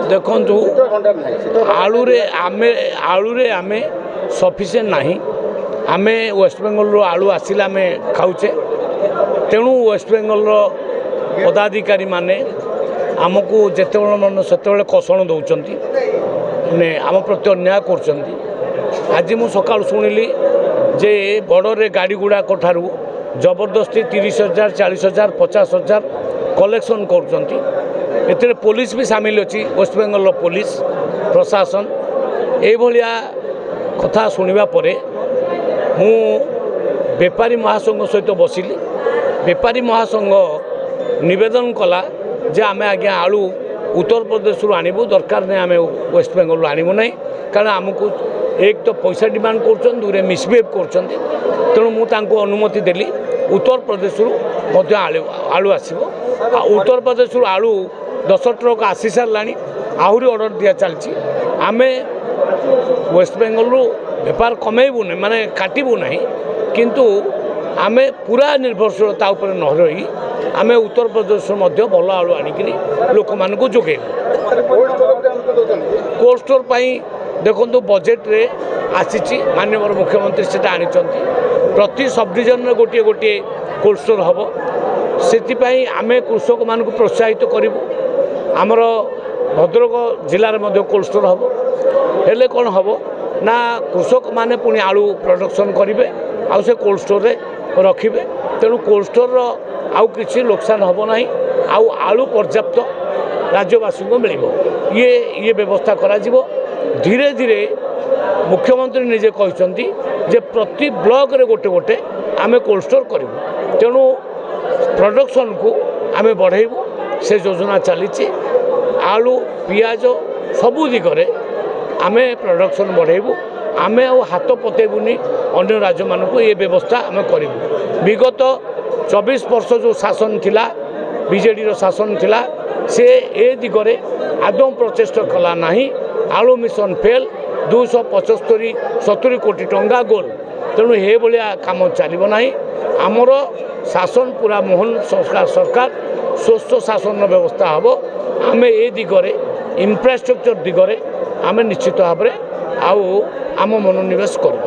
देखु आलूरे आमे सफिसीयंट नहीं आम वेस्ट बेंगल आलू आसिले आम खाऊे तेणु वेस्ट बेंगल पदाधिकारी माने आमको जिते मन से कषण दौरान ने आम प्रति अन्याय कर आज मु सका शुणिली जे बड़े गाड़ी गुड़ाक ठारू जबरदस्ती 30,000 40,000 50,000 कलेक्शन कर पुलिस भी सामिल अच्छी वेस्ट बेंगल पुलिस प्रशासन ये कथा शुणा पर मु बेपारी महासंघ सहित बसिली बेपारी महासंघ निवेदन कला जे आम आज्ञा आलू उत्तर प्रदेश आणबू दरकार नहीं आम वेस्ट बेंगल आणबू ना कारण आमको एक तो पैसा डिमांड कर दूरे मिसबिहेव कर तेणु मुझे अनुमति देली उत्तर प्रदेश आलू आसो उत्तर प्रदेश आलू 10 ट्रक आसी सारा आहरी ऑर्डर दिया चलती आम वेस्ट बेंगल बेपार कमेबू ना माने काटबू ना किंतु आम पूरा निर्भरशीलता उपर न रही आम उत्तर प्रदेश भल आलू आणिक लोक मान जोगे कोल्ड स्टोर देखो बजेट रे आसी माननीय मुख्यमंत्री से आनी प्रति सब डिविजन में गोटे गोटे कोल्ड स्टोर हम से आम कृषक मान प्रोत्साहित करूँ आमर भद्रक जिले में कोल्ड स्टोर हम हेले कौन हम ना कृषक माने पुणी आलू प्रोडक्शन करेंगे आउ से कोल्ड स्टोर रे रखिए तेणु कोल्ड स्टोर आउ किसी लोकसान हम ना आउ आलू पर्याप्त राज्यवासी को मिल ये व्यवस्था करा धीरे धीरे मुख्यमंत्री निजे कहते जे प्रति ब्लॉक रे गोटे गोटे आम कोल्ड स्टोर करूँ तेणु प्रोडक्शन को आम बढ़ेबू से योजना चली आलू पियाज सबू दिगरे आम प्रोडक्शन बढ़ेबू आम हाथ पतेबूनी अन्य राज्य मान को ये व्यवस्था आम करूँ विगत 24 वर्ष जो शासन थिला बीजेडी शासन थिला से ए दिगरे आदौ प्रचेष्टा कला नहीं आलू मिशन फेल 275-70 कोटी टंका गोल तेणु ये भाया कम चलो ना आमर शासन पूरा मोहन सरकार स्वस्थ शासन व्यवस्था हम आम ए दिगरे इंफ्रास्ट्रक्चर दिगरे आम निश्चित भाव में आम मनोनिवेश करूँ।